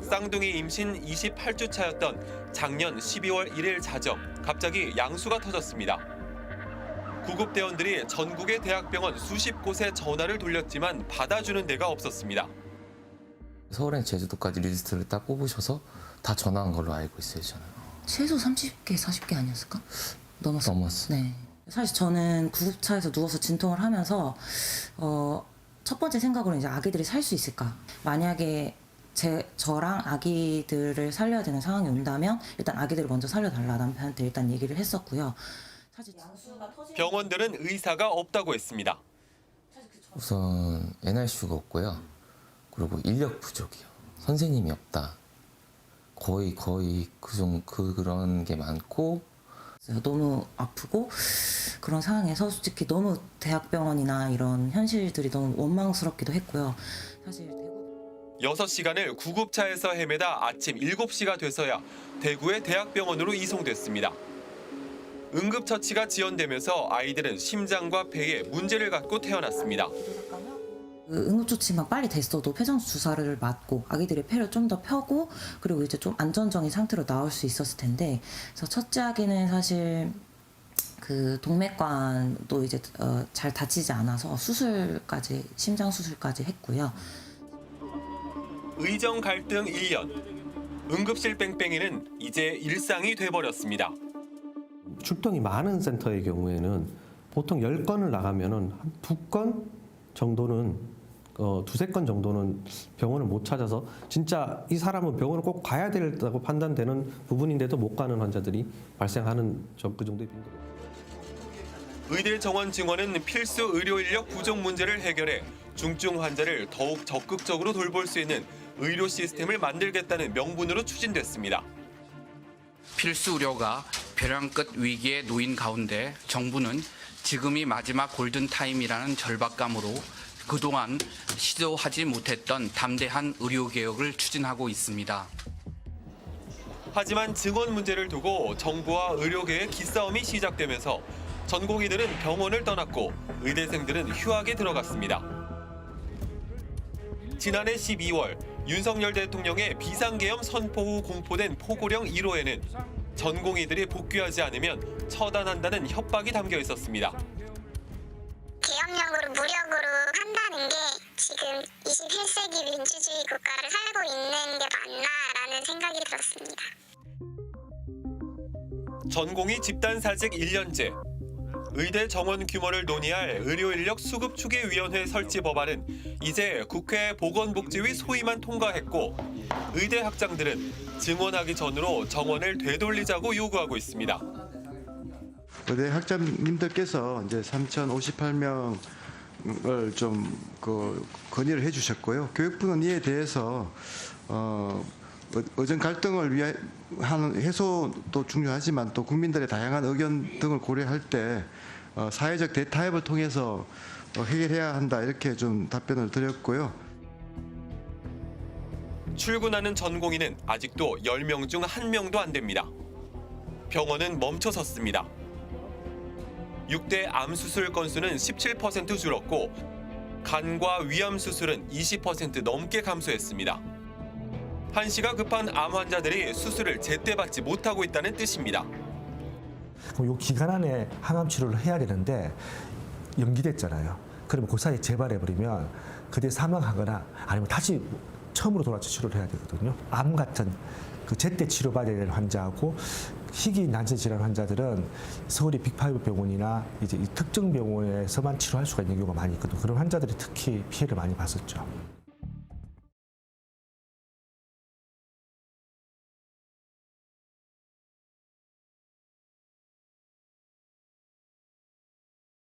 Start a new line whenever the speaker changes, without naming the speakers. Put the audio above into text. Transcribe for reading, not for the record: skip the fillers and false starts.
쌍둥이 임신 28주 차였던 작년 12월 1일 자정, 갑자기 양수가 터졌습니다. 구급대원들이 전국의 대학병원 수십 곳에 전화를 돌렸지만 받아주는 데가 없었습니다.
서울행 제주도까지 리스트를 딱 뽑으셔서 다 전화한 걸로 알고 있어요, 저는.
최소 30개, 40개 아니었을까? 넘었어요. 네. 사실 저는 구급차에서 누워서 진통을 하면서 첫 번째 생각으로는 이제 아기들이 살 수 있을까? 만약에 저랑 아기들을 살려야 되는 상황이 온다면 일단 아기들을 먼저 살려달라 남편한테 일단 얘기를 했었고요. 사실
병원들은 의사가 없다고 했습니다.
우선 NICU가 없고요. 그리고 인력 부족이요. 선생님이 없다. 거의 그런 게 많고.
너무 아프고 그런 상황에서 솔직히 너무 대학병원이나 이런 현실들이 너무 원망스럽기도 했고요. 사실
6시간을 구급차에서 헤매다 아침 7시가 돼서야 대구의 대학병원으로 이송됐습니다. 응급처치가 지연되면서 아이들은 심장과 폐에 문제를 갖고 태어났습니다.
응급조치만 빨리 됐어도 폐정수 주사를 맞고 아기들의 폐를 좀 더 펴고 그리고 이제 좀 안전적인 상태로 나올 수 있었을 텐데 그래서 첫째 아기는 사실 그 동맥관도 이제 잘 다치지 않아서 심장 수술까지 했고요.
의정 갈등 1년. 응급실 뺑뺑이는 이제 일상이 돼버렸습니다.
출동이 많은 센터의 경우에는 보통 10건을 나가면은 한 2건 정도는 두세 건 정도는 병원을 못 찾아서 진짜 이 사람은 병원을 꼭 가야 된다고 판단되는 부분인데도 못 가는 환자들이 발생하는 그 정도의 빈도가.
의대 정원 증원은 필수 의료 인력 부족 문제를 해결해 중증 환자를 더욱 적극적으로 돌볼 수 있는 의료 시스템을 만들겠다는 명분으로 추진됐습니다.
필수 의료가 벼랑 끝 위기에 놓인 가운데 정부는 지금이 마지막 골든타임이라는 절박감으로 그동안 시도하지 못했던 담대한 의료개혁을 추진하고 있습니다.
하지만 증원 문제를 두고 정부와 의료계의 기싸움이 시작되면서 전공의들은 병원을 떠났고 의대생들은 휴학에 들어갔습니다. 지난해 12월 윤석열 대통령의 비상계엄 선포 후 공포된 포고령 1호에는 전공의들이 복귀하지 않으면 처단한다는 협박이 담겨 있었습니다.
계엄령으로 무력으로 한다는 게 지금 21세기 민주주의 국가를 살고 있는 게 맞나라는 생각이 들었습니다.
전공의 집단사직 1년째. 의대 정원 규모를 논의할 의료인력 수급추계위원회 설치 법안은 이제 국회 보건복지위 소위만 통과했고 의대 학장들은 증원하기 전으로 정원을 되돌리자고 요구하고 있습니다.
의대 학장님들께서 이제 3,058명을 좀 건의를 해주셨고요. 교육부는 이에 대해서 의정 갈등을 위한 해소도 중요하지만 또 국민들의 다양한 의견 등을 고려할 때 사회적 대타협을 통해서 해결해야 한다 이렇게 좀 답변을 드렸고요.
출근하는 전공의는 아직도 10명 중 1명도 안 됩니다. 병원은 멈춰섰습니다. 6대 암 수술 건수는 17% 줄었고 간과 위암 수술은 20% 넘게 감소했습니다. 한시가 급한 암 환자들이 수술을 제때 받지 못하고 있다는 뜻입니다.
그럼 이 기간 안에 항암 치료를 해야 되는데 연기됐잖아요. 그러면 그 사이에 재발해버리면 그때 사망하거나 아니면 다시 처음으로 돌아서 치료를 해야 되거든요. 암 같은 그 제때 치료받아야 되는 환자하고 희귀 난치 질환 환자들은 서울의 빅5 병원이나 이제 이 특정 병원에서만 치료할 수가 있는 경우가 많이 있거든요. 그런 환자들이 특히 피해를 많이 봤었죠.